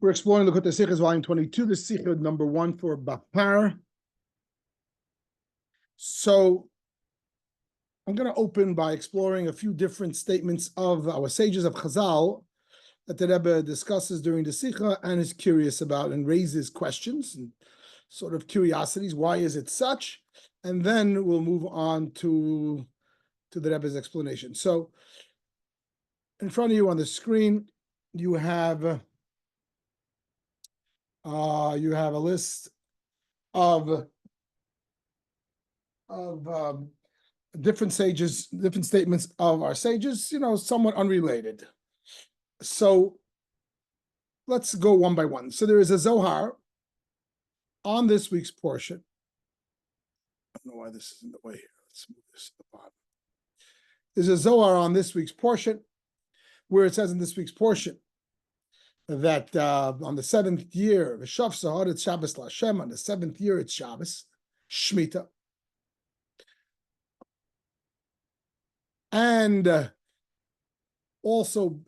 We're exploring the Sichas, volume 22, the Sicha number 1 for Behar. So I'm going to open by exploring a few different statements of our sages of Chazal that the Rebbe discusses during the Sicha and is curious about and raises questions and sort of curiosities. Why is it such? And then we'll move on to the Rebbe's explanation. So in front of you on the screen, you have a list of different sages, different statements of our sages, somewhat unrelated. So let's go one by one. So there is a Zohar on this week's portion. I don't know why this is in the way here. Let's move this to the bottom. There's a Zohar on this week's portion where it says in this week's portion that on the 7th year, V'shav Sahar, it's Shabbos L'Hashem. On the 7th year, it's Shabbos, Shemitah. And also,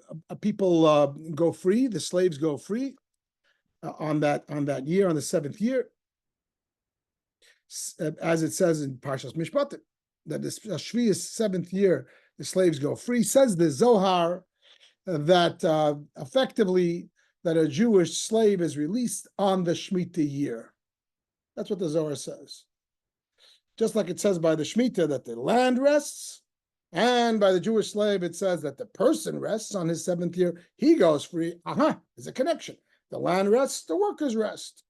people go free. The slaves go free on that year, on the 7th year, as it says in Parshas Mishpatim, that the Shvi'is 7th year, the slaves go free. Says the Zohar that effectively that a Jewish slave is released on the Shemitah year. That's what the Zohar says. Just like it says by the Shemitah that the land rests, and by the Jewish slave, it says that the person rests on his 7th year. He goes free. There's a connection. The land rests, the workers rest.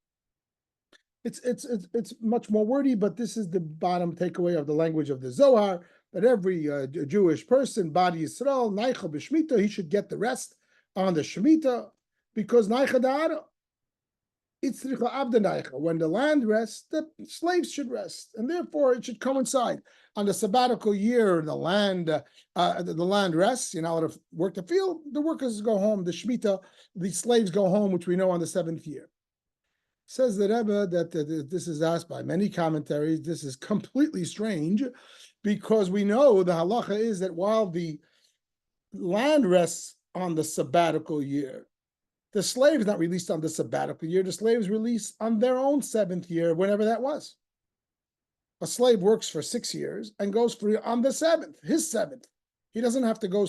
It's much more wordy, but this is the bottom takeaway of the language of the Zohar, that every Jewish person, Badi Yisrael, Naicha b'Shmita, he should get the rest on the Shemitah, because Naicha da'ara, Itzricha abda Naicha. When the land rests, the slaves should rest, and therefore it should coincide. On the sabbatical year, the land rests. You're not allowed to work the field. The workers go home. The Shemitah, the slaves go home, which we know on the 7th year. Says the Rebbe that this is asked by many commentaries. This is completely strange, because we know the halacha is that while the land rests on the sabbatical year, the slave is not released on the sabbatical year. The slave is released on their own 7th year, whenever that was. A slave works for 6 years and goes free on the 7th, his 7th. He doesn't have to go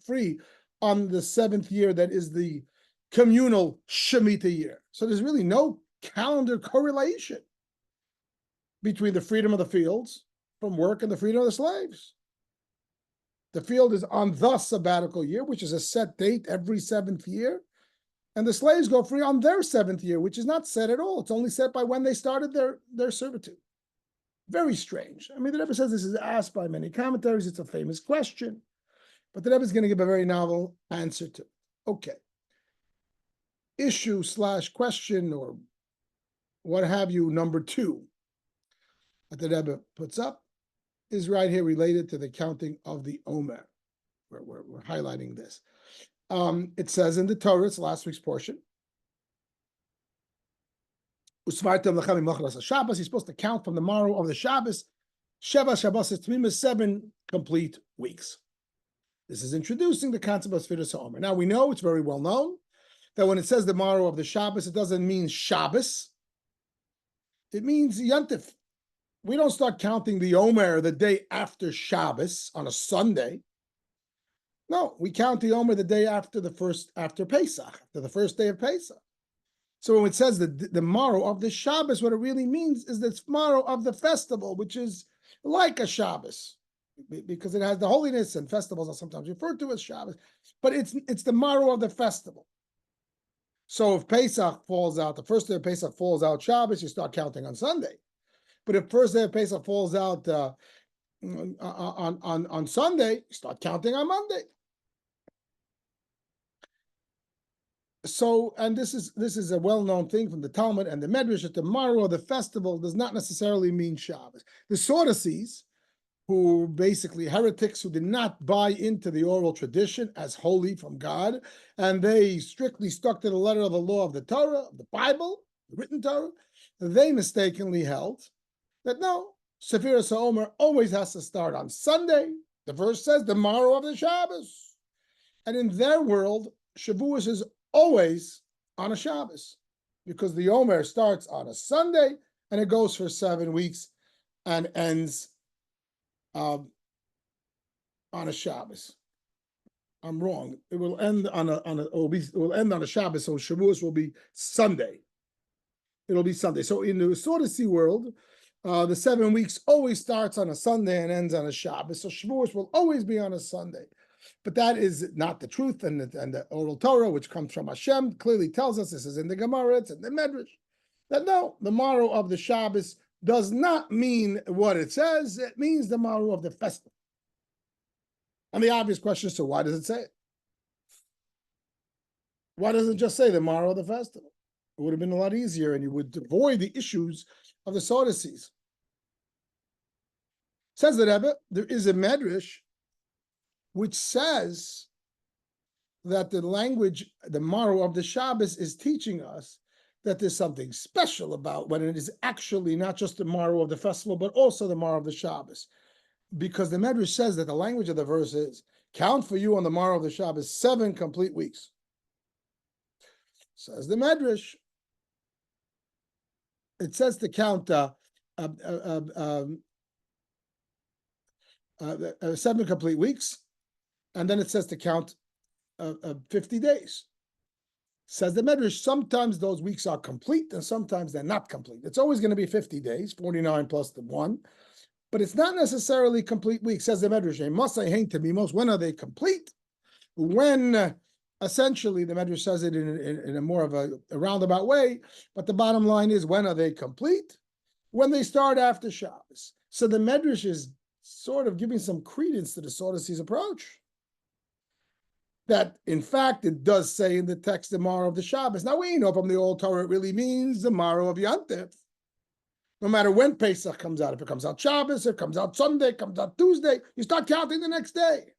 free on the 7th year that is the communal Shemitah year. So there's really no calendar correlation between the freedom of the fields from work and the freedom of the slaves. The field is on the sabbatical year, which is a set date every 7th year, and the slaves go free on their 7th year, which is not set at all. It's only set by when they started their servitude. Very strange. I mean, the Rebbe says this is asked by many commentaries. It's a famous question, but the Rebbe is going to give a very novel answer to it. Okay. Issue/question or what have you, number 2, that the Rebbe puts up is right here related to the counting of the Omer. We're highlighting this. It says in the Torah, it's last week's portion, He's supposed to count from the morrow of the Shabbos, Sheva Shabbos Tmima, 7 complete weeks. This is introducing the concept of Sfiras HaOmer. Now we know, it's very well known, that when it says the morrow of the Shabbos, it doesn't mean Shabbos. It means Yantif. We don't start counting the Omer the day after Shabbos on a Sunday. No, we count the Omer the day after after Pesach, after the first day of Pesach. So when it says the morrow of the Shabbos, what it really means is the morrow of the festival, which is like a Shabbos, because it has the holiness, and festivals are sometimes referred to as Shabbos, but it's the morrow of the festival. So if Pesach falls out, the first day of Pesach falls out Shabbos, you start counting on Sunday. But if first day of Pesach falls out on Sunday, you start counting on Monday. So, and this is a well-known thing from the Talmud and the Medrash, that the morrow of the festival does not necessarily mean Shabbos. The Sadducees, who basically heretics who did not buy into the oral tradition as holy from God, and they strictly stuck to the letter of the law of the Torah, of the Bible, the written Torah, they mistakenly held that no, Sfiras HaOmer always has to start on Sunday. The verse says the morrow of the Shabbos. And in their world, Shavuos is always on a Shabbos, because the Omer starts on a Sunday and it goes for 7 weeks and ends on a Shabbos. I'm wrong. It will end on it will end on a Shabbos, so Shavuos will be Sunday. It'll be Sunday. So in the Sordasi world, the 7 weeks always starts on a Sunday and ends on a Shabbos. So Shavuos will always be on a Sunday. But that is not the truth. And the oral Torah, which comes from Hashem, clearly tells us, this is in the Gemara, it's in the Medrash, that no, the morrow of the Shabbos does not mean what it says. It means the morrow of the festival. And the obvious question is, so why does it say it? Why doesn't it just say the morrow of the festival? It would have been a lot easier, and you would avoid the issues of the Sadducees. Says the Rebbe, there is a Medrash which says that the language, the morrow of the Shabbos, is teaching us that there's something special about when it is actually not just the morrow of the festival, but also the morrow of the Shabbos. Because the Medrash says that the language of the verse is, count for you on the morrow of the Shabbos 7 complete weeks. Says the Medrash, it says to count 7 complete weeks, and then it says to count 50 days. Says the Medrash, sometimes those weeks are complete and sometimes they're not complete. It's always going to be 50 days, 49 plus the 1, but it's not necessarily complete weeks. Says the Medrash, when are they complete? When essentially the Medrash says it in a more of a roundabout way, but the bottom line is, when are they complete? When they start after Shabbos. So the Medrash is sort of giving some credence to the Sadducees' approach. That, in fact, it does say in the text the morrow of the Shabbos. Now, we know from the Old Torah it really means the morrow of Yantif. No matter when Pesach comes out, if it comes out Shabbos, if it comes out Sunday, it comes out Tuesday, you start counting the next day.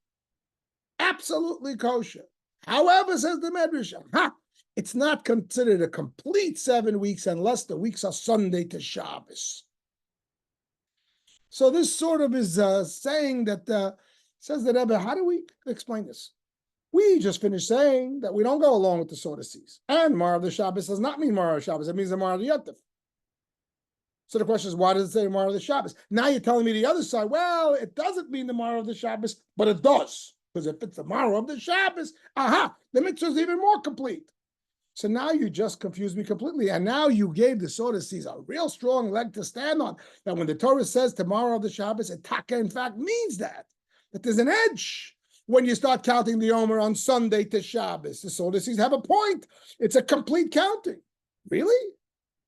Absolutely kosher. However, says the Medrash, it's not considered a complete 7 weeks unless the weeks are Sunday to Shabbos. So this sort of is saying that, says the Rebbe, how do we explain this? We just finished saying that we don't go along with the Sadducees. And Mar of the Shabbos does not mean Mar of Shabbos, it means the Mar of the Yantif. So the question is, why does it say Mar of the Shabbos? Now you're telling me the other side, well, it doesn't mean the Mar of the Shabbos, but it does. Because if it's the Mar of the Shabbos, the mitzvah is even more complete. So now you just confused me completely. And now you gave the Sadducees a real strong leg to stand on. That when the Torah says tomorrow of the Shabbos, it in fact means that there's an edge when you start counting the Omer on Sunday to Shabbos. The Sadducees have a point. It's a complete counting. Really?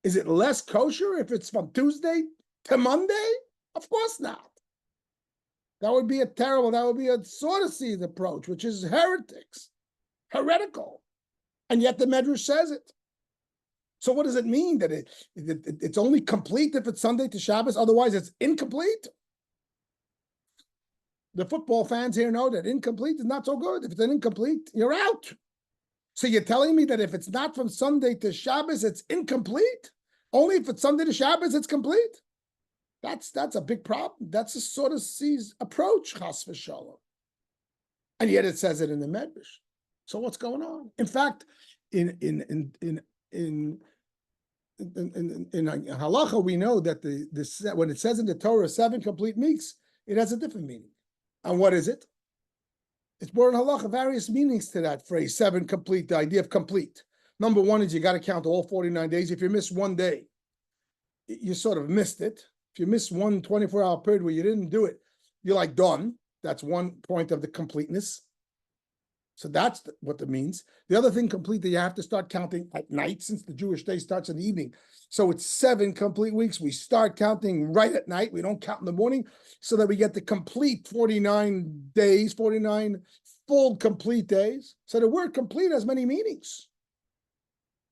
Is it less kosher if it's from Tuesday to Monday? Of course not. That would be a Sadducees approach, which is heretical. And yet the Medrash says it. So what does it mean? That it's only complete if it's Sunday to Shabbos, otherwise it's incomplete? The football fans here know that incomplete is not so good. If it's an incomplete, you're out. So you're telling me that if it's not from Sunday to Shabbos, it's incomplete? Only if it's Sunday to Shabbos, it's complete? That's a big problem. That's a sort of Sadducees approach, chas v'shalom. And yet it says it in the Medrash. So what's going on? In fact, in halacha, we know that when it says in the Torah 7 complete weeks, it has a different meaning. And what is it? It's brought in halacha, various meanings to that phrase, 7 complete, the idea of complete. Number one is you got to count all 49 days. If you miss one day, you sort of missed it. If you miss one 24-hour period where you didn't do it, you're like done. That's one point of the completeness. So that's what it means. The other thing complete, that you have to start counting at night, since the Jewish day starts in the evening. So it's 7 complete weeks. We start counting right at night. We don't count in the morning, so that we get the complete 49 days, 49 full complete days. So the word complete has many meanings.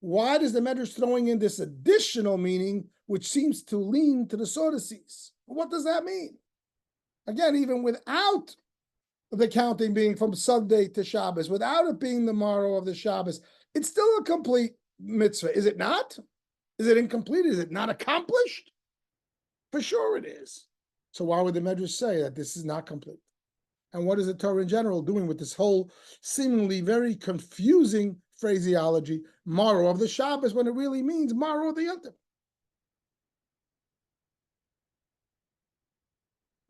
Why does the Medrash throwing in this additional meaning, which seems to lean to the Sadducees? What does that mean? Again, even without the counting being from Sunday to Shabbos, without it being the morrow of the Shabbos, it's still a complete mitzvah, is it not? Is it incomplete? Is it not accomplished? For sure it is. So why would the Medrash say that this is not complete? And what is the Torah in general doing with this whole seemingly very confusing phraseology, morrow of the Shabbos, when it really means morrow of the Yom Tov.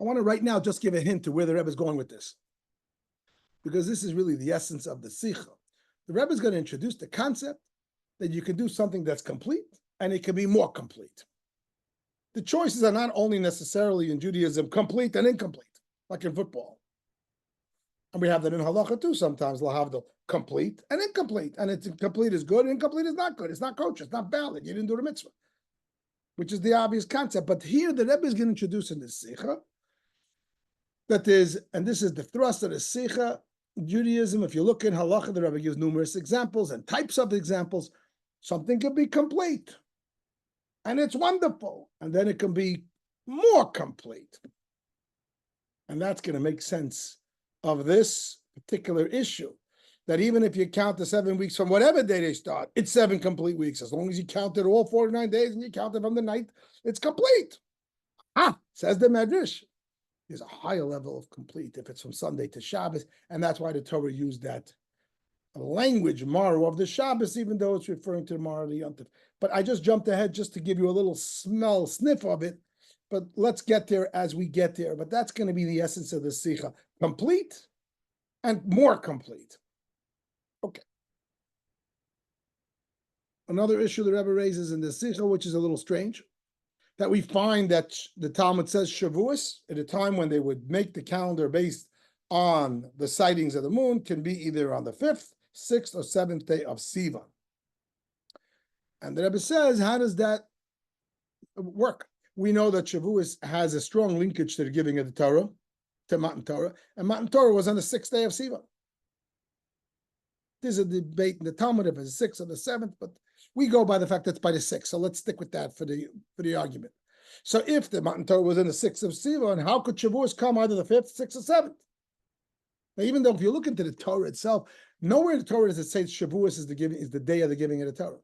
I want to right now just give a hint to where the Rebbe is going with this, because this is really the essence of the Sicha. The Rebbe is going to introduce the concept that you can do something that's complete and it can be more complete. The choices are not only necessarily in Judaism complete and incomplete, like in football. And we have that in halacha too sometimes. We'll have the complete and incomplete. And it's complete is good, incomplete is not good. It's not kosher, it's not valid. You didn't do the mitzvah, which is the obvious concept. But here the Rebbe is going to introduce in the Sicha that is, and this is the thrust of the Sicha, Judaism. If you look in halacha, the Rebbe gives numerous examples and types of examples. Something can be complete, and it's wonderful, and then it can be more complete. And that's going to make sense of this particular issue, that even if you count the 7 weeks from whatever day they start, it's 7 complete weeks. As long as you counted all 49 days and you counted from the night, it's complete. Says the Medrash, there's a higher level of complete if it's from Sunday to Shabbos, and that's why the Torah used that language, morrow of the Shabbos, even though it's referring to the morrow of the Yom Tov. But I just jumped ahead just to give you a little sniff of it, but let's get there as we get there. But that's going to be the essence of the Sicha, complete and more complete. Okay. Another issue the Rebbe raises in the Sicha, which is a little strange, that we find that the Talmud says Shavuos, at a time when they would make the calendar based on the sightings of the moon, can be either on the 5th, 6th, or 7th day of Sivan. And the Rebbe says, how does that work? We know that Shavuos has a strong linkage to the giving of the Torah, to Matan Torah, and Matan Torah was on the 6th day of Sivan. There's a debate in the Talmud if it's the 6th or the 7th, but we go by the fact that it's by the 6th, so let's stick with that for the argument. So if the Matan Torah was in the 6th of Sivan, how could Shavuos come either the 5th, 6th, or 7th? Now, even though if you look into the Torah itself, nowhere in the Torah does it say Shavuos is the day of the giving of the Torah.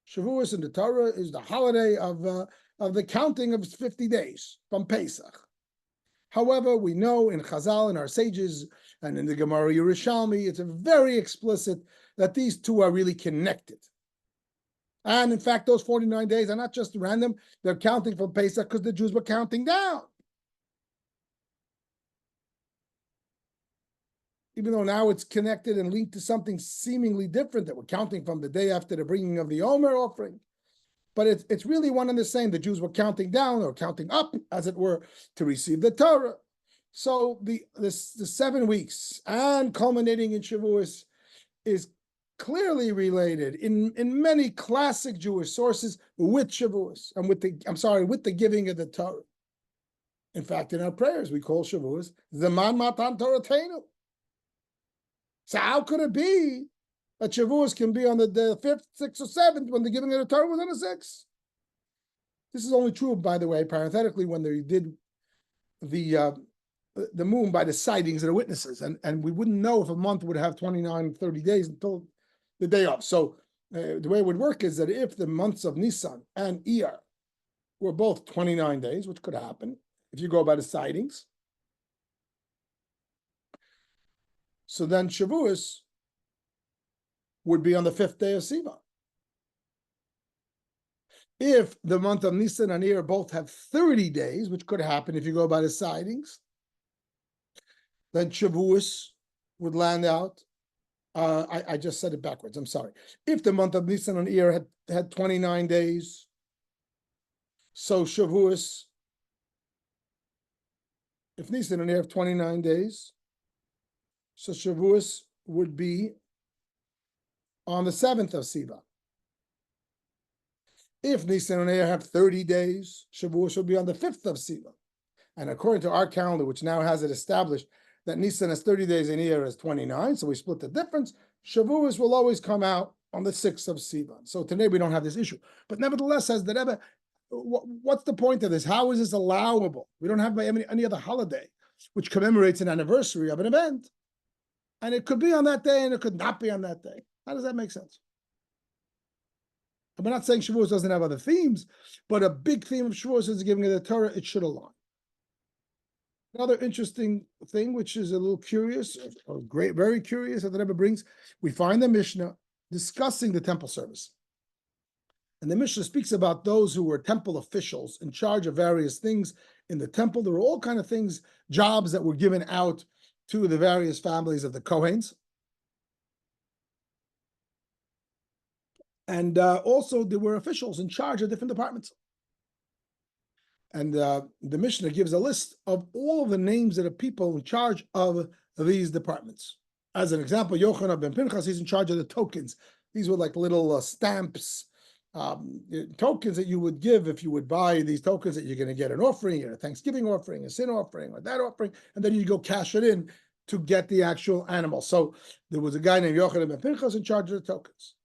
Shavuos in the Torah is the holiday of the counting of 50 days from Pesach. However, we know in Chazal, in our sages, and in the Gemara Yerushalmi, it's very explicit that these two are really connected. And in fact, those 49 days are not just random, they're counting from Pesach because the Jews were counting down. Even though now it's connected and linked to something seemingly different, that we're counting from the day after the bringing of the Omer offering. But it's really one and the same. The Jews were counting down or counting up, as it were, to receive the Torah. So the 7 weeks and culminating in Shavuos is clearly related in many classic Jewish sources with Shavuos and with the giving of the Torah. In fact, in our prayers, we call Shavuos Zaman Matan Toratenu. So how could it be that Shavuos can be on the 5th, 6th, or 7th when the giving of the Torah was on the 6th? This is only true, by the way, parenthetically, when they did the moon by the sightings of the witnesses. And we wouldn't know if a month would have 29, 30 days until the day of. So the way it would work is that if the months of Nisan and Iyar were both 29 days, which could happen if you go by the sightings, so then Shavuos would be on the 5th day of Sivan. If the month of Nisan and Iyar both have 30 days, which could happen if you go by the sightings, then Shavuos would land out. I just said it backwards. I'm sorry. If the month of Nisan and Iyar had 29 days, so Shavuos, if Nisan and Iyar have 29 days, so Shavuos would be on the 7th of Sivan. If Nisan and Iyar have 30 days, Shavuos would be on the 5th of Sivan. And according to our calendar, which now has it established that Nisan has 30 days and Iyar has 29, so we split the difference, Shavuos will always come out on the 6th of Sivan. So today we don't have this issue. But nevertheless, says the Rebbe, what's the point of this? How is this allowable? We don't have any other holiday which commemorates an anniversary of an event. And it could be on that day and it could not be on that day. How does that make sense? I'm not saying Shavuos doesn't have other themes, but a big theme of Shavuos is the giving of the Torah. It should align. Another interesting thing, which is a little curious, or great, very curious, that the Rebbe brings, we find the Mishnah discussing the temple service. And the Mishnah speaks about those who were temple officials in charge of various things in the temple. There were all kinds of things, jobs that were given out to the various families of the Kohanes. And also there were officials in charge of different departments. And the Mishnah gives a list of all of the names of the people in charge of these departments. As an example, Yochanan ben Pinchas, he's in charge of the tokens. These were like little stamps, tokens that you would give if you would buy these tokens that you're going to get an offering, a Thanksgiving offering, a sin offering, or that offering, and then you go cash it in to get the actual animal. So there was a guy named Yochanan ben Pinchas in charge of the tokens.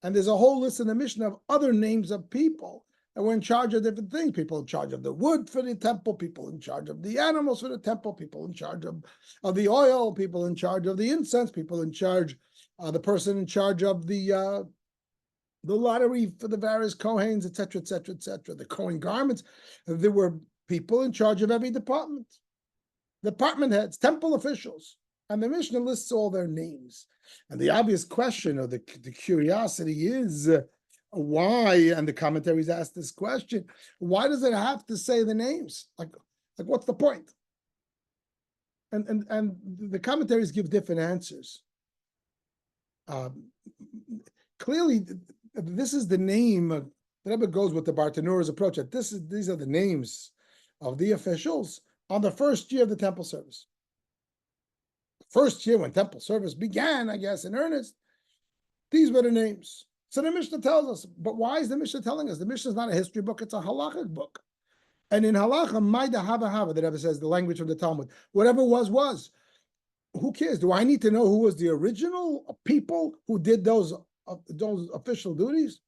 And there's a whole list in the Mishnah of other names of people that were in charge of different things. People in charge of the wood for the temple, people in charge of the animals for the temple, people in charge of the oil, people in charge of the incense, people in charge, the person in charge of the lottery for the various Kohanes, etc., etc., etc. The Kohen garments. There were people in charge of every department. Department heads, temple officials. And the Mishnah lists all their names. And the obvious question, or the curiosity is, why, and the commentaries ask this question, why does it have to say the names? Like what's the point? And the commentaries give different answers. Clearly, this is the name, the Rebbe goes with the Bartanura's approach, that these are the names of the officials on the first year of the temple service. First year when temple service began, I guess, in earnest, these were the names. So the Mishnah tells us, but why is the Mishnah telling us? The Mishnah is not a history book, it's a halachic book. And in halacha, maida hava hava, the Rebbe says, the language of the Talmud, whatever was. Who cares? Do I need to know who was the original people who did those official duties?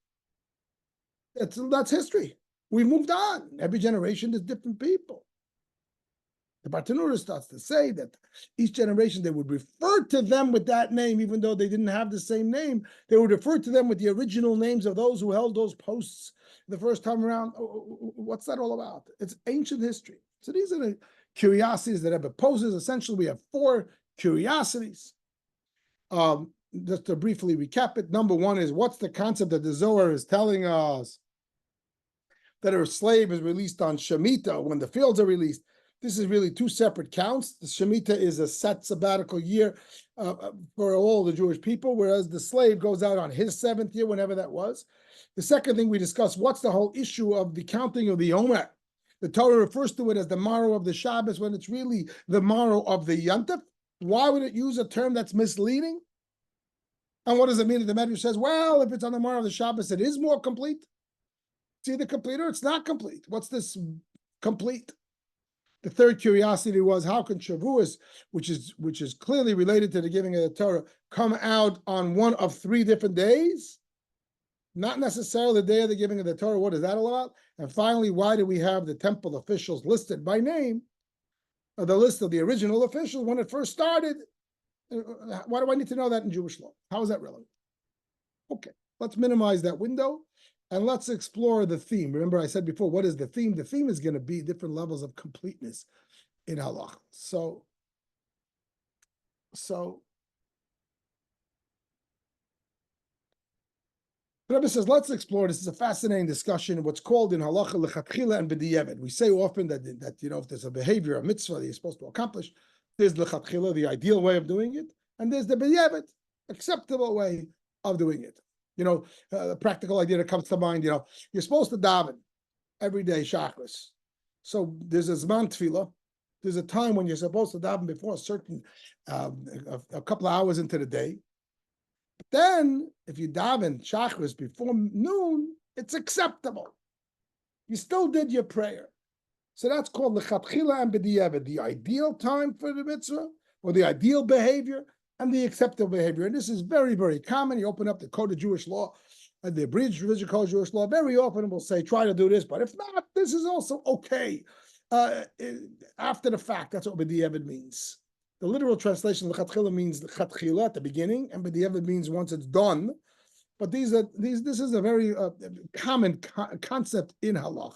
That's history. We moved on. Every generation there's different people. The Bartanura starts to say that each generation they would refer to them with that name, even though they didn't have the same name. They would refer to them with the original names of those who held those posts the first time around. What's that all about? It's ancient history. So these are the curiosities that Rebbe poses. Essentially, we have 4 curiosities. Just to briefly recap it, number 1 is, what's the concept that the Zohar is telling us? That a slave is released on Shemitah when the fields are released. This is really 2 separate counts. The Shemitah is a set sabbatical year for all the Jewish people, whereas the slave goes out on his 7th year, whenever that was. The second thing we discussed, what's the whole issue of the counting of the Omer? The Torah refers to it as the morrow of the Shabbos when it's really the morrow of the Yontif. Why would it use a term that's misleading? And what does it mean that the Medrash says, well, if it's on the morrow of the Shabbos, it is more complete? It's either complete or it's not complete. What's this complete? The third curiosity was, how can Shavuos, which is clearly related to the giving of the Torah, come out on one of 3 different days? Not necessarily the day of the giving of the Torah. What is that all about? And finally, why do we have the temple officials listed by name, or the list of the original officials when it first started? Why do I need to know that in Jewish law? How is that relevant? Okay, let's minimize that window. And let's explore the theme. Remember, I said before, what is the theme? The theme is going to be different levels of completeness in halakha. So the Rebbe says, let's explore. This is a fascinating discussion. What's called in halakha lechatchila and b'diavad. We say often that if there's a behavior, a mitzvah that you're supposed to accomplish, there's lechatchila, the ideal way of doing it, and there's the b'diavad, acceptable way of doing it. The practical idea that comes to mind, you're supposed to daven every day, shachris. So there's a zman tefillah. There's a time when you're supposed to daven before a certain, a couple of hours into the day. But then, if you daven shachris before noon, it's acceptable. You still did your prayer. So that's called lechatchila and b'diavad, the ideal time for the mitzvah, or the ideal behavior, and the acceptable behavior. And this is very, very common. You open up the Code of Jewish Law, the abridged religious Code of Jewish Law, very often it will say, try to do this, but if not, this is also okay. After the fact, that's what b'diavad means. The literal translation, l'chatchila, means l'chatchila at the beginning, and b'diavad means once it's done. But this is a very common concept in halach.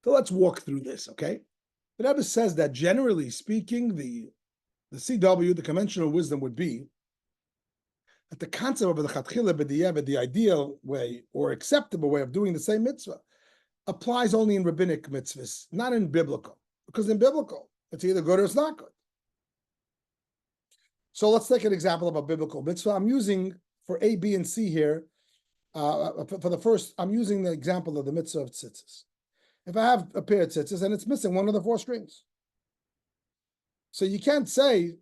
So let's walk through this, okay? The Rebbe says that generally speaking, the the CW, the conventional wisdom would be that the concept of the chatchila b'diavad, the ideal way or acceptable way of doing the same mitzvah, applies only in rabbinic mitzvahs, not in biblical. Because in biblical, it's either good or it's not good. So let's take an example of a biblical mitzvah. I'm using for A, B, and C here. For the first, I'm using the example of the mitzvah of tzitzis. If I have a pair of tzitzis and it's missing one of the 4 strings, so you can't say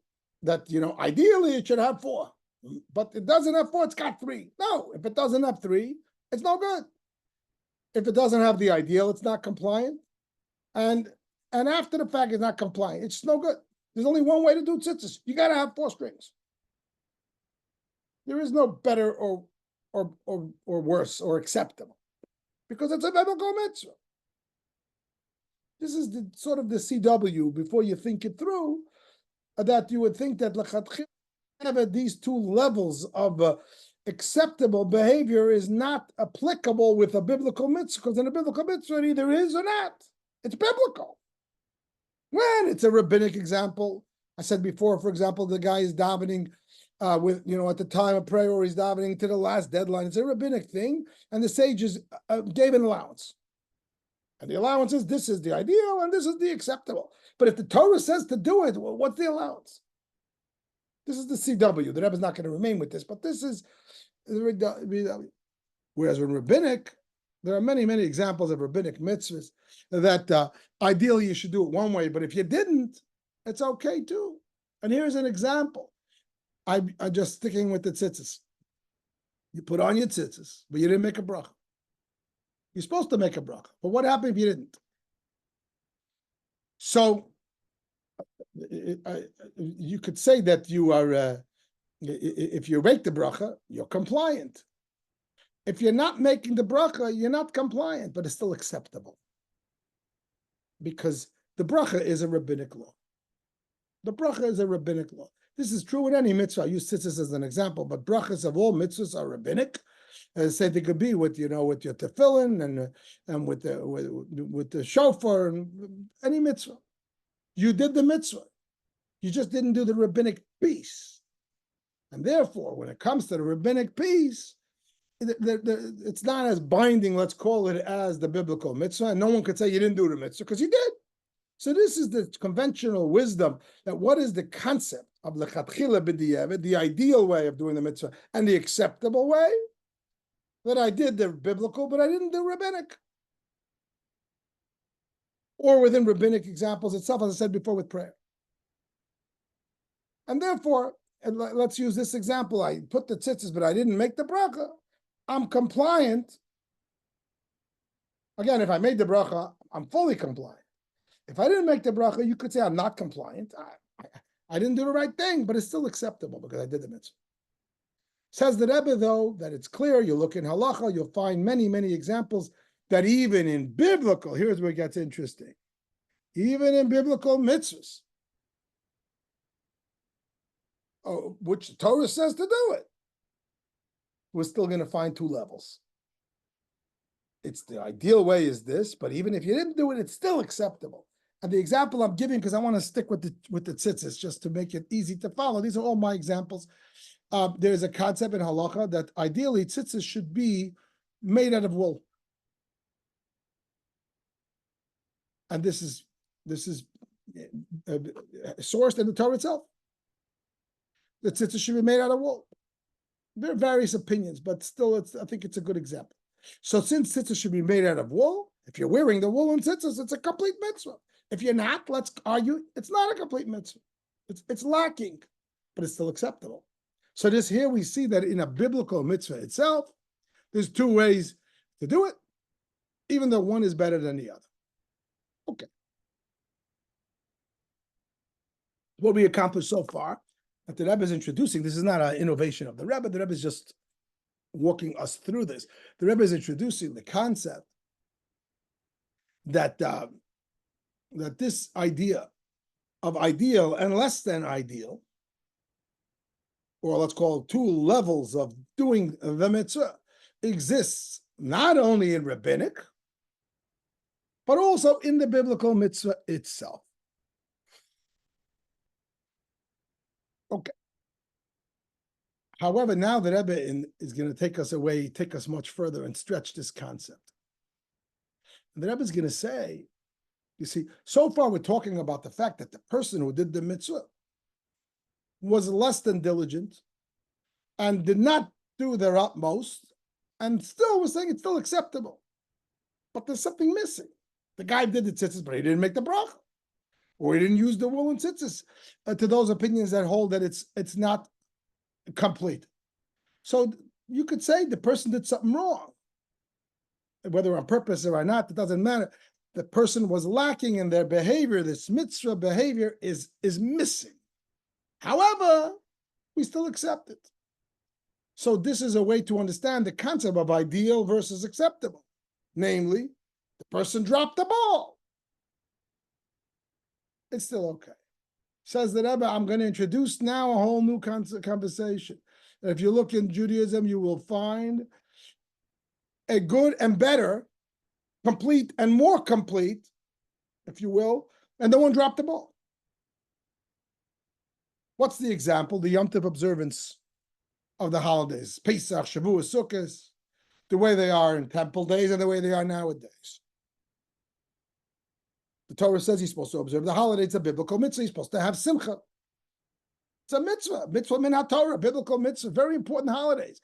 that, ideally it should have 4, but it doesn't have 4, it's got 3. No, if it doesn't have 3, it's no good. If it doesn't have the ideal, it's not compliant. And after the fact, it's not compliant. It's no good. There's only one way to do tzitzis. You got to have 4 strings. There is no better or worse or acceptable, because it's a biblical mitzvah. This is the sort of the CW before you think it through, that you would think that these 2 levels of acceptable behavior is not applicable with a biblical mitzvah, because in a biblical mitzvah it either is or not. It's biblical. When it's a rabbinic example, I said before, for example, the guy is davening with, at the time of prayer, or he's davening to the last deadline. It's a rabbinic thing, and the sages gave an allowance. And the allowance is, this is the ideal and this is the acceptable. But if the Torah says to do it, well, what's the allowance? This is the CW. The Rebbe is not going to remain with this, but this is the. Whereas in rabbinic, there are many, many examples of rabbinic mitzvahs that ideally you should do it one way, but if you didn't, it's okay too. And here's an example. I'm just sticking with the tzitzis. You put on your tzitzis, but you didn't make a bracha. You're supposed to make a bracha, but what happened if you didn't? So you could say that you are, if you make the bracha, you're compliant. If you're not making the bracha, you're not compliant, but it's still acceptable. Because the bracha is a rabbinic law. The bracha is a rabbinic law. This is true in any mitzvah. I use tzitzis as an example, but brachas of all mitzvahs are rabbinic. Say they could be with your tefillin and with the shofar and any mitzvah. You did the mitzvah. You just didn't do the rabbinic piece. And therefore, when it comes to the rabbinic piece, it's not as binding, let's call it, as the biblical mitzvah. And no one could say you didn't do the mitzvah because you did. So this is the conventional wisdom, that what is the concept of lechatchila b'diavad, the ideal way of doing the mitzvah, and the acceptable way, that I did the biblical, but I didn't do rabbinic. Or within rabbinic examples itself, as I said before, with prayer. And therefore, let's use this example. I put the tzitzis, but I didn't make the bracha. I'm compliant. Again, if I made the bracha, I'm fully compliant. If I didn't make the bracha, you could say I'm not compliant. I didn't do the right thing, but it's still acceptable because I did the mitzvah. Says the Rebbe, though, that it's clear. You look in halacha, you'll find many, many examples that even in biblical, here's where it gets interesting, even in biblical mitzvahs, which the Torah says to do it, we're still going to find 2 levels. It's the ideal way is this, but even if you didn't do it, it's still acceptable. And the example I'm giving, because I want to stick with the tzitzis, just to make it easy to follow. These are all my examples. There's a concept in halacha that ideally tzitzis should be made out of wool. And this is sourced in the Torah itself. The tzitzis should be made out of wool. There are various opinions, but still, I think it's a good example. So since tzitzis should be made out of wool, if you're wearing the wool and tzitzis, it's a complete mitzvah. If you're not, let's argue, it's not a complete mitzvah. It's lacking, but it's still acceptable. So this here we see that in a biblical mitzvah itself, there's 2 ways to do it, even though one is better than the other. Okay. What we accomplished so far, that the Rebbe is introducing, this is not an innovation of the Rebbe is just walking us through this. The Rebbe is introducing the concept that that this idea of ideal and less than ideal, or let's call it 2 levels of doing the mitzvah, exists not only in rabbinic, but also in the biblical mitzvah itself. Okay. However, now the Rebbe is going to take us much further and stretch this concept. And the Rebbe is going to say, you see, so far we're talking about the fact that the person who did the mitzvah was less than diligent and did not do their utmost, and still we're saying it's still acceptable. But there's something missing. The guy did the tzitzis, but he didn't make the bracha, or he didn't use the woolen tzitzis. To those opinions that hold that it's not complete. So you could say the person did something wrong. Whether on purpose or not, it doesn't matter. The person was lacking in their behavior. This mitzvah behavior is missing. However, we still accept it. So this is a way to understand the concept of ideal versus acceptable. Namely, the person dropped the ball. It's still okay. Says the Rebbe, I'm going to introduce now a whole new conversation. If you look in Judaism, you will find a good and better, complete and more complete, if you will, and no one dropped the ball. What's the example? The Yom Tov observance of the holidays, Pesach, Shavuot, Sukkot, the way they are in temple days and the way they are nowadays. The Torah says he's supposed to observe the holiday. It's a biblical mitzvah. He's supposed to have Simcha. It's a mitzvah min HaTorah, biblical mitzvah, very important holidays.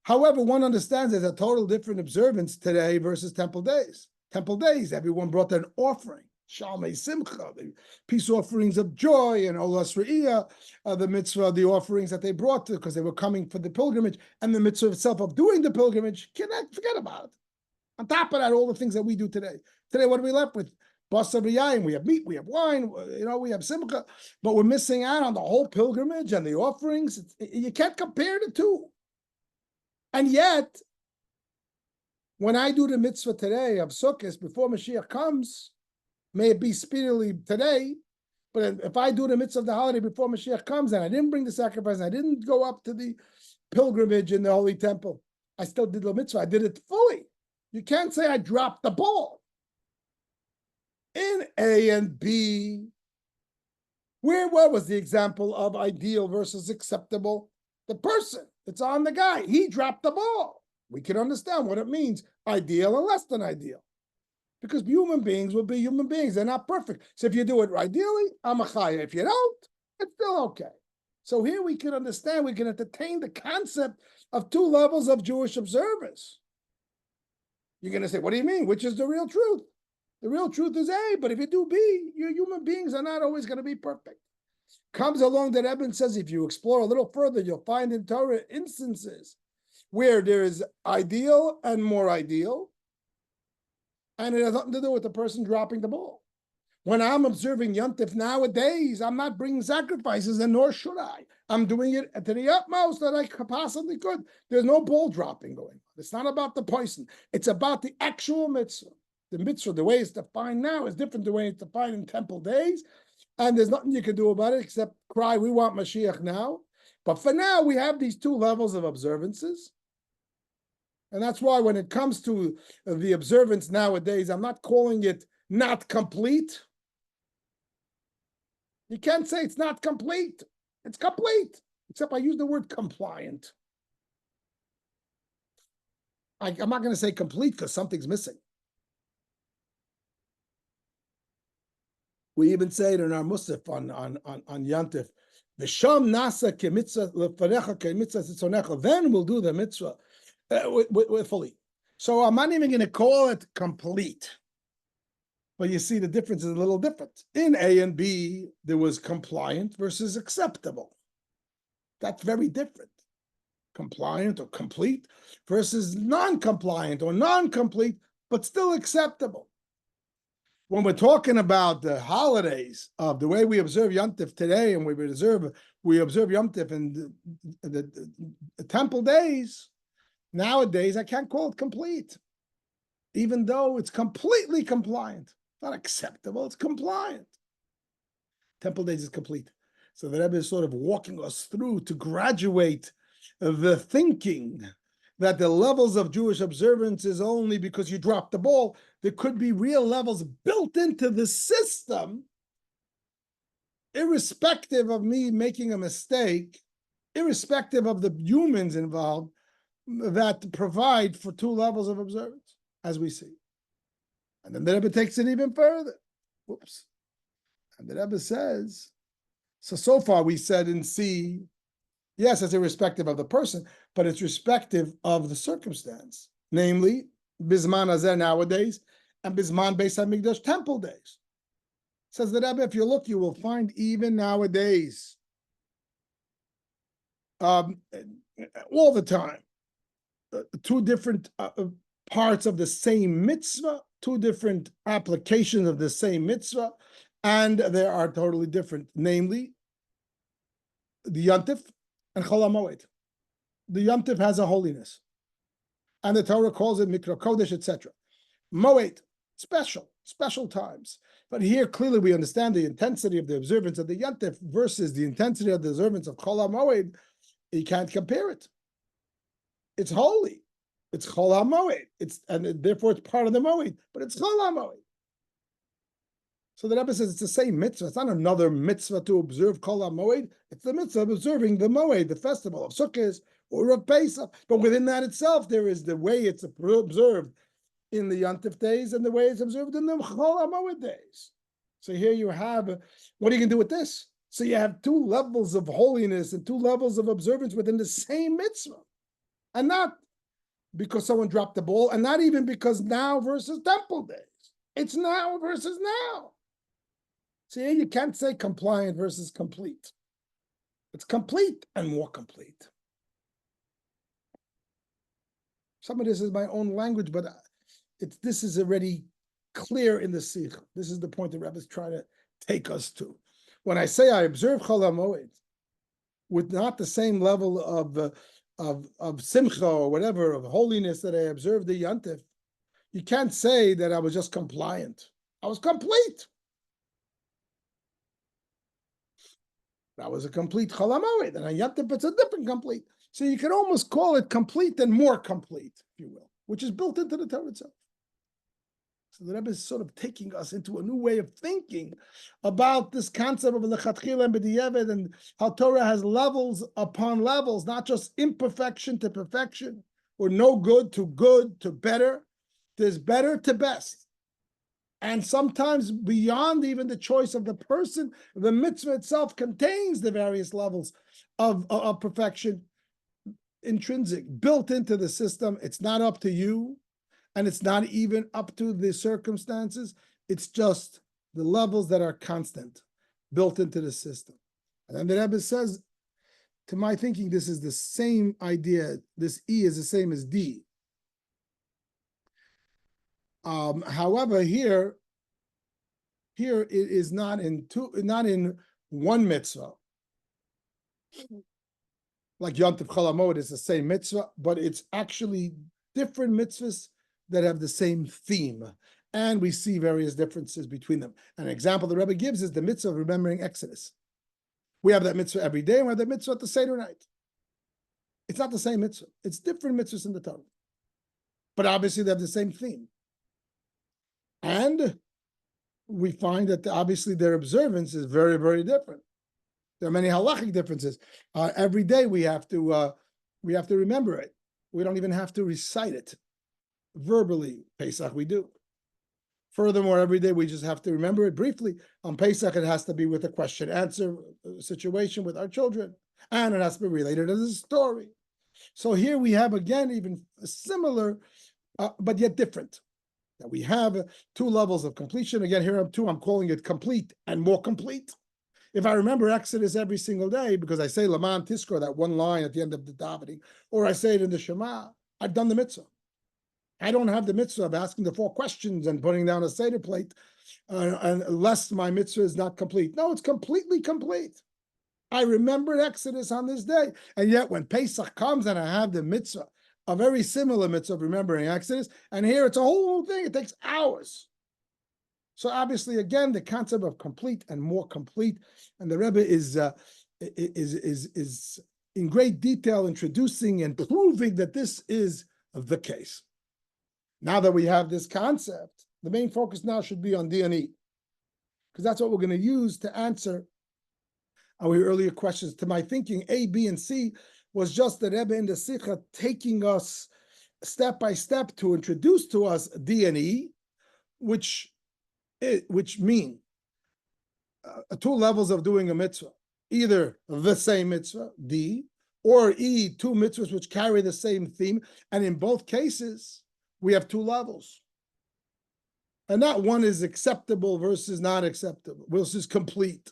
However, one understands there's a total different observance today versus temple days. Temple days, everyone brought an offering, Shalom Simcha, the peace offerings of joy, and Olas Re'iyah, the mitzvah, the offerings that they brought because they were coming for the pilgrimage, and the mitzvah itself of doing the pilgrimage, forget about it. On top of that, all the things that we do today. Today, what are we left with? Basar v'yayin, we have meat, we have wine, we have simcha, but we're missing out on the whole pilgrimage and the offerings. You can't compare the two. And yet, when I do the mitzvah today of Sukkot before Mashiach comes, may it be speedily today, but if I do the mitzvah of the holiday before Mashiach comes and I didn't bring the sacrifice, and I didn't go up to the pilgrimage in the Holy Temple, I still did the mitzvah. I did it fully. You can't say I dropped the ball. In A and B, what was the example of ideal versus acceptable? The person, it's on the guy. He dropped the ball. We can understand what it means, ideal and less than ideal. Because human beings will be human beings. They're not perfect. So if you do it ideally, I'm a chaya. If you don't, it's still okay. So here we can understand, we can entertain the concept of two levels of Jewish observance. You're going to say, what do you mean? Which is the real truth? The real truth is A, but if you do B, your human beings are not always going to be perfect. Comes along that Eben says, if you explore a little further, you'll find in Torah instances where there is ideal and more ideal, and it has nothing to do with the person dropping the ball. When I'm observing Yom Tov nowadays, I'm not bringing sacrifices, and nor should I. I'm doing it to the utmost that I possibly could. There's no ball dropping going on. It's not about the person. It's about the actual mitzvah. The mitzvah, the way it's defined now, is different than the way it's defined in temple days. And there's nothing you can do about it except cry, we want Mashiach now. But for now, we have these two levels of observances. And that's why when it comes to the observance nowadays, I'm not calling it not complete. You can't say it's not complete. It's complete, except I use the word compliant. I'm not going to say complete because something's missing. We even say it in our Musaf on Yantif. V'sham nasa kemitzvah lefanecha kemitzvah tzitzonecha. Then we'll do the mitzvah fully. So I'm not even going to call it complete. But you see the difference is a little different. In A and B, there was compliant versus acceptable. That's very different. Compliant or complete versus non-compliant or non-complete, but still acceptable. When we're talking about the holidays of the way we observe Yom Tov today, and we observe Yom Tov in the temple days, nowadays I can't call it complete, even though it's completely compliant. Not acceptable, it's compliant. Temple days is complete. So the Rebbe is sort of walking us through to graduate the thinking that the levels of Jewish observance is only because you dropped the ball. There could be real levels built into the system irrespective of me making a mistake, irrespective of the humans involved that provide for two levels of observance, as we see. And then the Rebbe takes it even further. Whoops. And the Rebbe says, so far we said in C, yes, it's irrespective of the person, but it's respective of the circumstance, namely Bisman Hazeh nowadays and Bisman Beis HaMikdash temple days. Says the Rebbe, if you look, you will find even nowadays, all the time, two different parts of the same mitzvah, two different applications of the same mitzvah, and they are totally different, namely the Yontif and Chol HaMoed. The Yontif has a holiness, and the Torah calls it Mikra Kodesh, etc. Moed, special times. But here clearly we understand the intensity of the observance of the Yontif versus the intensity of the observance of Chol HaMoed. You can't compare it. It's holy. It's Chol HaMoed. And therefore it's part of the Moed, but it's Chol HaMoed. So the Rebbe says it's the same mitzvah. It's not another mitzvah to observe Chol HaMoed. It's the mitzvah of observing the Moed, the festival of Sukkot or of Pesach. But within that itself, there is the way it's observed in the Yontif days and the way it's observed in the Chol HaMoed days. So here you have, what are you going to do with this? So you have two levels of holiness and two levels of observance within the same mitzvah. And not because someone dropped the ball, and not even because now versus temple days. It's now versus now. See, you can't say compliant versus complete. It's complete and more complete. Some of this is my own language, but this is already clear in the Sicha. This is the point the Rebbe is trying to take us to. When I say I observe Chol HaMoed with not the same level of simcha or whatever, of holiness that I observed the Yontif, you can't say that I was just compliant. I was complete. That was a complete Chol HaMoed, and a Yontif, it's a different complete. So you can almost call it complete and more complete, if you will, which is built into the Torah itself. So the Rebbe is sort of taking us into a new way of thinking about this concept of lechatchila and b'diavad, and how Torah has levels upon levels, not just imperfection to perfection, or no good to better. There's better to best. And sometimes beyond even the choice of the person, the mitzvah itself contains the various levels of perfection, intrinsic, built into the system. It's not up to you. And it's not even up to the circumstances. It's just the levels that are constant, built into the system. And then the Rebbe says, to my thinking, this is the same idea. This E is the same as D. However, here it is not in one mitzvah. Like Yontif Chol HaMoed is the same mitzvah, but it's actually different mitzvahs that have the same theme, and we see various differences between them. An example the Rebbe gives is the mitzvah of remembering Exodus. We have that mitzvah every day, and we have that mitzvah at the Seder night. It's not the same mitzvah. It's different mitzvahs in the Torah. But obviously they have the same theme. And we find that obviously their observance is very, very different. There are many halachic differences. Every day we have to remember it. We don't even have to recite it. Verbally, Pesach we do. Furthermore, every day we just have to remember it briefly. On Pesach, it has to be with a question-answer situation with our children, and it has to be related to the story. So here we have again even similar, but yet different. That we have two levels of completion. Again, here I'm calling it complete and more complete. If I remember Exodus every single day because I say Laman Tiskor, that one line at the end of the davening, or I say it in the Shema, I've done the mitzvah. I don't have the mitzvah of asking the 4 questions and putting down a Seder plate unless my mitzvah is not complete. No, it's completely complete. I remembered Exodus on this day. And yet when Pesach comes and I have the mitzvah, a very similar mitzvah of remembering Exodus, and here it's a whole thing. It takes hours. So obviously, again, the concept of complete and more complete, and the Rebbe is in great detail introducing and proving that this is the case. Now that we have this concept, the main focus now should be on D and E, because that's what we're going to use to answer our earlier questions, to my thinking, A, B, and C was just the Rebbe in the Sicha taking us step by step to introduce to us D and E, which mean two levels of doing a mitzvah, either the same mitzvah, D, or E, two mitzvahs which carry the same theme. And in both cases, we have two levels. And not one is acceptable versus not acceptable, versus complete.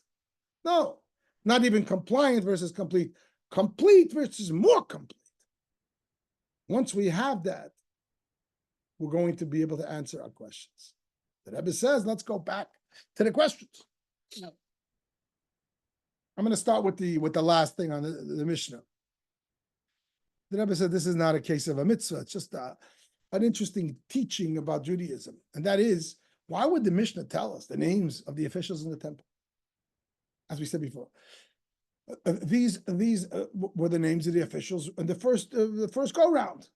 No, not even compliant versus complete. Complete versus more complete. Once we have that, we're going to be able to answer our questions. The Rebbe says, let's go back to the questions. I'm going to start with the last thing on the Mishnah. The Rebbe said this is not a case of a mitzvah. It's just an interesting teaching about Judaism. And that is, why would the Mishnah tell us the names of the officials in the temple? As we said before, these were the names of the officials in the first go round.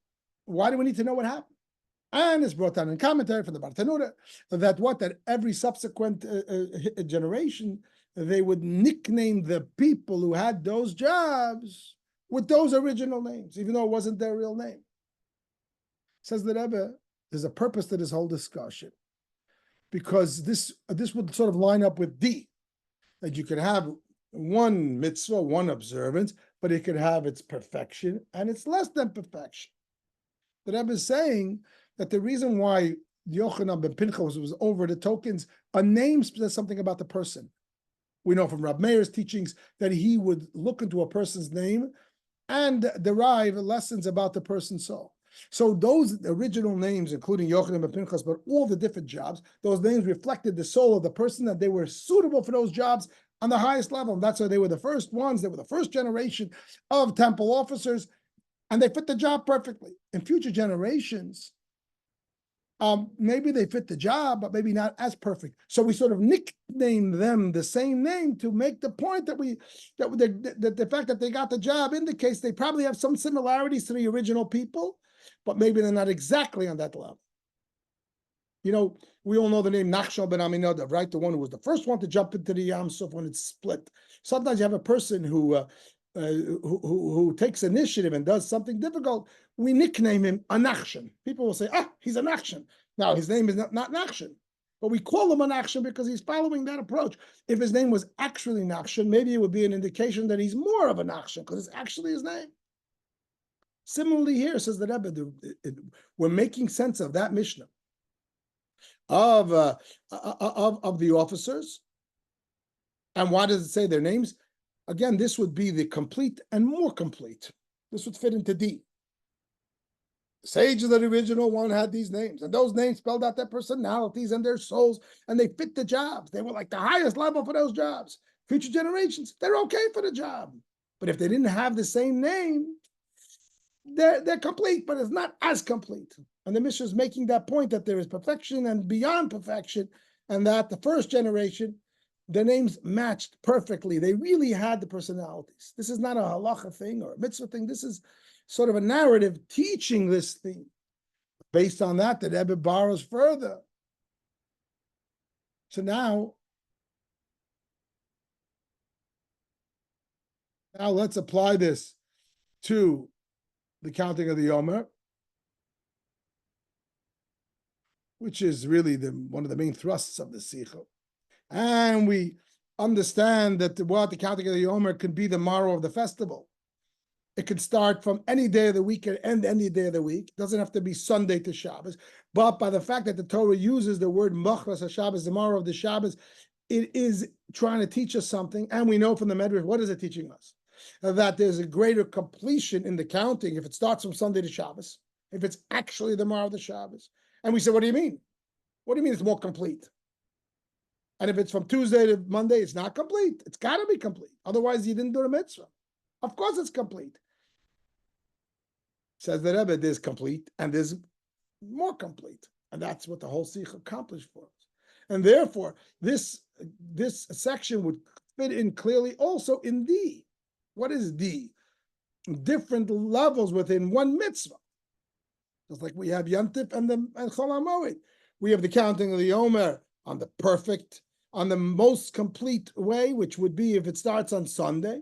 Why do we need to know what happened? And it's brought down in commentary from the Bartanura that every subsequent generation, they would nickname the people who had those jobs with those original names, even though it wasn't their real name. Says the Rebbe, there's a purpose to this whole discussion, because this would sort of line up with D, that you could have one mitzvah, one observance, but it could have its perfection and it's less than perfection. The Rebbe is saying that the reason why Yochanan ben Pinchas was over the tokens, a name says something about the person. We know from Rabbi Meir's teachings that he would look into a person's name and derive lessons about the person's soul. So those original names, including Yochanan ben Pinchas, but all the different jobs, those names reflected the soul of the person, that they were suitable for those jobs on the highest level. And that's why they were the first ones. They were the first generation of temple officers, and they fit the job perfectly. In future generations, maybe they fit the job, but maybe not as perfect. So we sort of nickname them the same name to make the point that the fact that they got the job indicates they probably have some similarities to the original people, but maybe they're not exactly on that level. You know, we all know the name Nachshon ben Aminadav, right? The one who was the first one to jump into the Yam Suf when it's split. Sometimes you have a person who takes initiative and does something difficult. We nickname him a Nachshon. People will say, he's a Nachshon. Now, his name is not Nachshon, but we call him a Nachshon because he's following that approach. If his name was actually Nachshon, maybe it would be an indication that he's more of a Nachshon because it's actually his name. Similarly here, says the Rebbe, we're making sense of that Mishnah of the officers. And why does it say their names? Again, this would be the complete and more complete. This would fit into D. The sages of the original one had these names, and those names spelled out their personalities and their souls, and they fit the jobs. They were like the highest level for those jobs. Future generations, they're okay for the job. But if they didn't have the same name, they're complete, but it's not as complete. And the Mishnah is making that point that there is perfection and beyond perfection, and that the first generation, their names matched perfectly. They really had the personalities. This is not a halacha thing or a mitzvah thing. This is sort of a narrative teaching this thing. Based on that, the Rebbe borrows further. So now let's apply this to the counting of the Yomer, which is really one of the main thrusts of the Sicha. And we understand that what the counting of the Yomer can be the morrow of the festival. It can start from any day of the week and end any day of the week. It doesn't have to be Sunday to Shabbos. But by the fact that the Torah uses the word Machras HaShabbos, the morrow of the Shabbos, it is trying to teach us something. And we know from the Medrash, what is it teaching us? That there's a greater completion in the counting if it starts from Sunday to Shabbos, if it's actually the morrow of the Shabbos. And we say, what do you mean? What do you mean it's more complete? And if it's from Tuesday to Monday, it's not complete. It's got to be complete. Otherwise, you didn't do the mitzvah. Of course it's complete. Says the Rebbe, there's complete and there's more complete. And that's what the whole Sicha accomplished for us. And therefore, this section would fit in clearly also in D. What is D? Different levels within one mitzvah. Just like we have Yantif and Chol HaMoed. We have the counting of the Omer on the perfect on the most complete way, which would be if it starts on Sunday.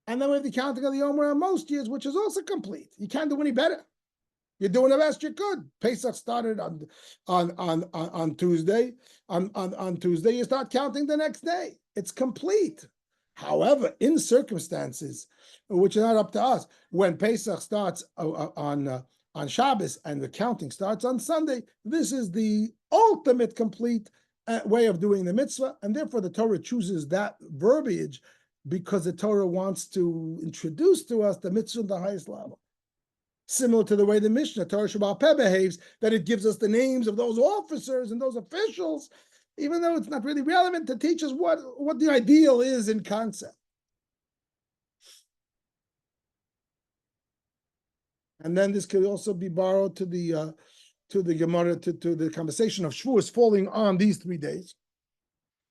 And then we have the counting of the Omer on most years, which is also complete. You can't do any better. You're doing the best you could. Pesach started on Tuesday. On Tuesday, you start counting the next day. It's complete. However, in circumstances which are not up to us, when Pesach starts on Shabbos and the counting starts on Sunday, this is the ultimate complete way of doing the mitzvah, and therefore the Torah chooses that verbiage because the Torah wants to introduce to us the mitzvah at the highest level. Similar to the way the Mishnah, Torah Shabbat Peh, behaves, that it gives us the names of those officers and those officials, even though it's not really relevant to teach us what the ideal is in concept. And then this could also be borrowed to the Gemara, to the conversation of Shavuos falling on these 3 days.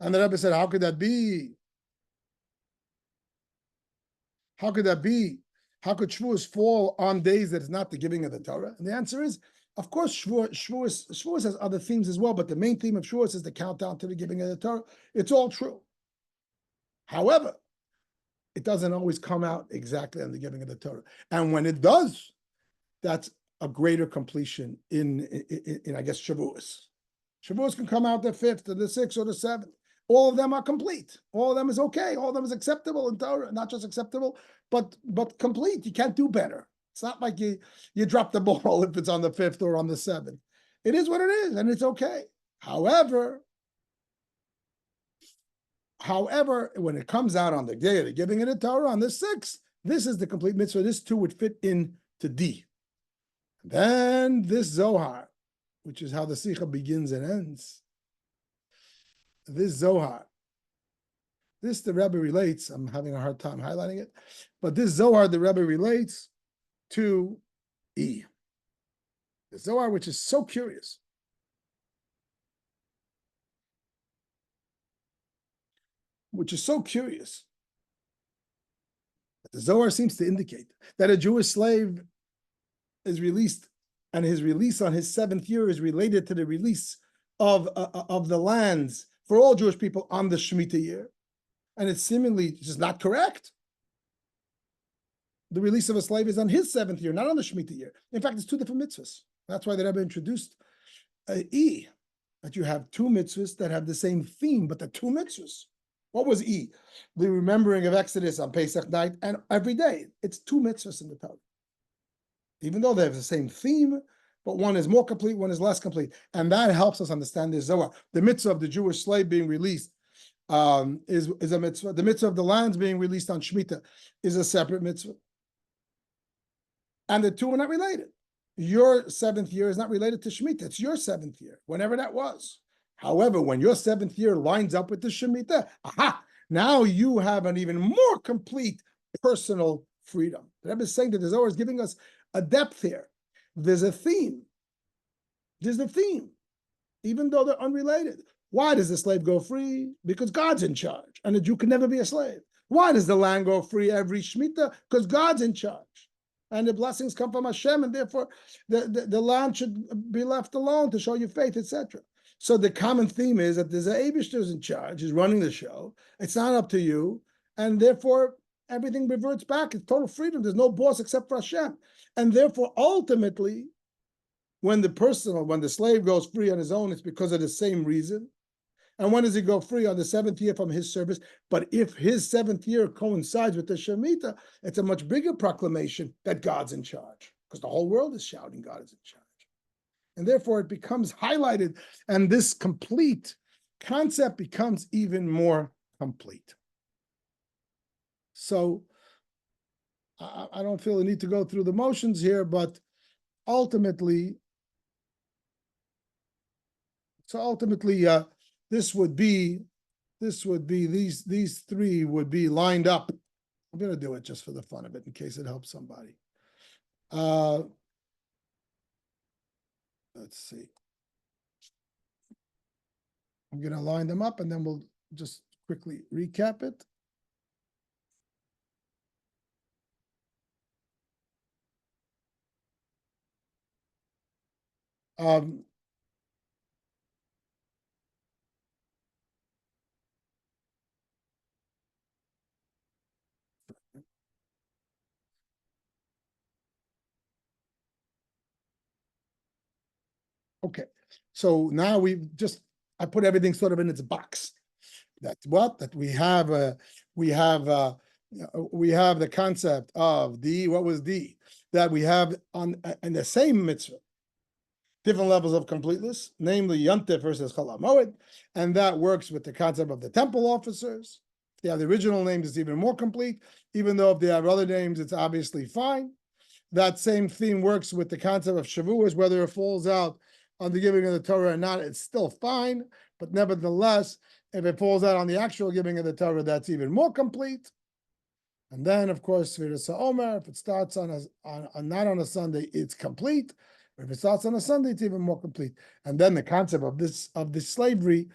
And the Rabbi said, how could that be? How could that be? How could Shavuos fall on days that is not the giving of the Torah? And the answer is, of course, Shavuos has other themes as well, but the main theme of Shavuos is the countdown to the giving of the Torah. It's all true. However, it doesn't always come out exactly on the giving of the Torah. And when it does, that's a greater completion in I guess, Shavuos. Shavuos can come out the 5th or the 6th or the 7th. All of them are complete. All of them is okay. All of them is acceptable in Torah. Not just acceptable, but complete. You can't do better. It's not like you drop the ball if it's on the 5th or on the 7th. It is what it is, and it's okay. However, when it comes out on the day of the giving of the Torah on the 6th, this is the complete mitzvah. This too would fit into D. Then this Zohar, which is how the Sicha begins and ends. This Zohar, this the Rebbe relates, I'm having a hard time highlighting it, but this Zohar the Rebbe relates to E. The Zohar, which is so curious. Which is so curious. The Zohar seems to indicate that a Jewish slave is released, and his release on his 7th year is related to the release of the lands for all Jewish people on the Shemitah year. And it's seemingly just not correct. The release of a slave is on his 7th year, not on the Shemitah year. In fact, it's 2 different mitzvahs. That's why the Rebbe introduced E, that you have 2 mitzvahs that have the same theme, but the 2 mitzvahs. What was E? The remembering of Exodus on Pesach night and every day. It's 2 mitzvahs in the Torah. Even though they have the same theme, but one is more complete, one is less complete. And that helps us understand this Zohar. The mitzvah of the Jewish slave being released is a mitzvah. The mitzvah of the lands being released on Shemitah is a separate mitzvah. And the 2 are not related. Your 7th year is not related to Shemitah. It's your 7th year, whenever that was. However, when your 7th year lines up with the Shemitah, now you have an even more complete personal freedom. The Rebbe is saying that the Zohar is giving us a depth here. There's a theme. There's a theme, even though they're unrelated. Why does the slave go free? Because God's in charge, and a Jew can never be a slave. Why does the land go free every Shemitah? Because God's in charge, and the blessings come from Hashem, and therefore the land should be left alone to show you faith, etc. So the common theme is that there's an Eibishter who's in charge, is running the show. It's not up to you, and therefore everything reverts back. It's total freedom. There's no boss except for Hashem. And therefore, ultimately, when the slave goes free on his own, it's because of the same reason. And when does he go free? On the 7th year from his service. But if his 7th year coincides with the Shemitah, it's a much bigger proclamation that God's in charge, because the whole world is shouting God is in charge. And therefore, it becomes highlighted, and this complete concept becomes even more complete. So I don't feel the need to go through the motions here, but ultimately, these 3 would be lined up. I'm going to do it just for the fun of it, in case it helps somebody. Let's see. I'm going to line them up, and then we'll just quickly recap it. Okay, so now I put everything sort of in its box. That we have the concept of that we have on in the same mitzvah, different levels of completeness, namely Yontif versus Chol HaMoed, and that works with the concept of the temple officers. If they have the original names, it's even more complete. Even though if they have other names, it's obviously fine. That same theme works with the concept of Shavuos, whether it falls out on the giving of the Torah or not, it's still fine. But nevertheless, if it falls out on the actual giving of the Torah, that's even more complete. And then, of course, Svirasa Omer, if it starts not on a Sunday, it's complete. Or if it starts on a Sunday, it's even more complete. And then the concept of this slavery,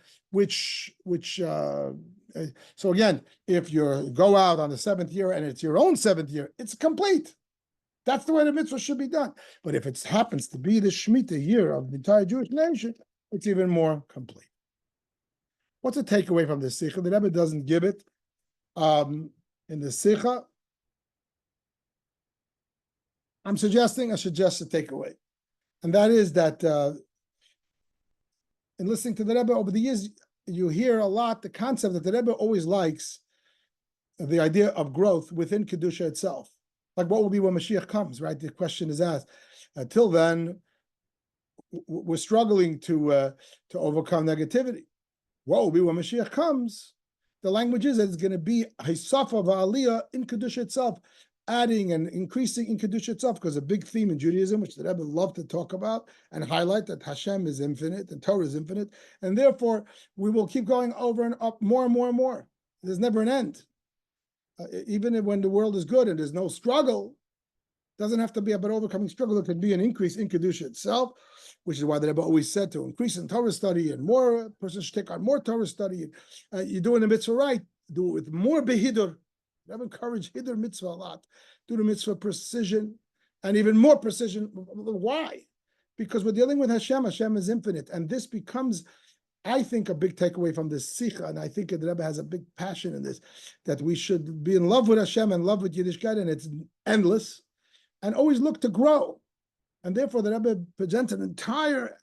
so again, if you go out on the 7th year and it's your own 7th year, it's complete. That's the way the mitzvah should be done. But if it happens to be the Shemitah year of the entire Jewish nation, it's even more complete. What's the takeaway from this Sicha? The Rebbe doesn't give it. In the Sicha, I suggest a takeaway. And that is that in listening to the Rebbe over the years, you hear a lot the concept that the Rebbe always likes, the idea of growth within Kedusha itself. Like what will be when Mashiach comes, right? The question is asked. Till then, we're struggling to overcome negativity. What will be when Mashiach comes? The language is that it's going to be Hisafa va'aliyah in Kedusha itself, adding and increasing in Kedusha itself, because a big theme in Judaism, which the Rebbe loved to talk about and highlight, that Hashem is infinite and Torah is infinite, and therefore we will keep going over and up more and more and more. There's never an end. Even when the world is good and there's no struggle, doesn't have to be about overcoming struggle. It can be an increase in Kedusha itself, which is why the Rebbe always said to increase in Torah study and more, a person should take on more Torah study. You're doing the mitzvah right, do it with more behidur. Rebbe encourage hidur mitzvah a lot. Do the mitzvah precision and even more precision. Why? Because we're dealing with Hashem. Hashem is infinite. And this becomes, I think, a big takeaway from this Sicha, and I think the Rebbe has a big passion in this, that we should be in love with Hashem and love with Yiddishkeit, and it's endless, and always look to grow. And therefore, the Rebbe presents an entire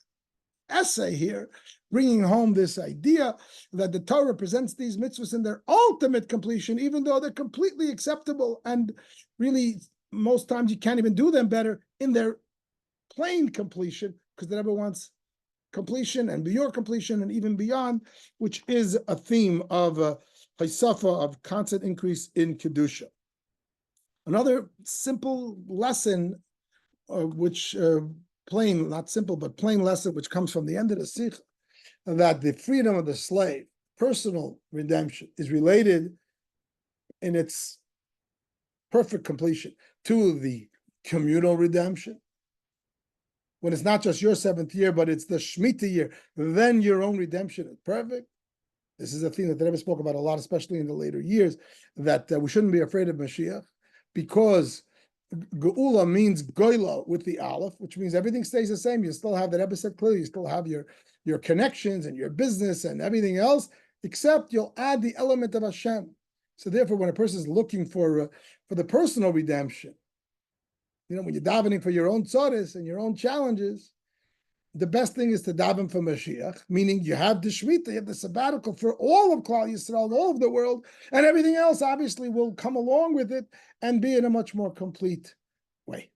essay here, bringing home this idea that the Torah represents these mitzvahs in their ultimate completion, even though they're completely acceptable, and really, most times you can't even do them better in their plain completion, because the Rebbe wants completion and your completion and even beyond, which is a theme of Haisafa, of constant increase in Kedusha. Another simple lesson, plain, not simple, but plain lesson, which comes from the end of the Sicha, that the freedom of the slave, personal redemption, is related in its perfect completion to the communal redemption. When it's not just your 7th year, but it's the Shemitah year, then your own redemption is perfect. This is a thing that the Rebbe spoke about a lot, especially in the later years, that we shouldn't be afraid of Mashiach, because Geula means Goyla with the Aleph, which means everything stays the same. You still have, the Rebbe said clearly, you still have your connections and your business and everything else, except you'll add the element of Hashem. So therefore, when a person is looking for the personal redemption, when you're davening for your own tzaddis and your own challenges, the best thing is to daven for Mashiach, meaning you have the Shemitah, you have the sabbatical for all of Klal Yisrael, all of the world, and everything else obviously will come along with it and be in a much more complete way.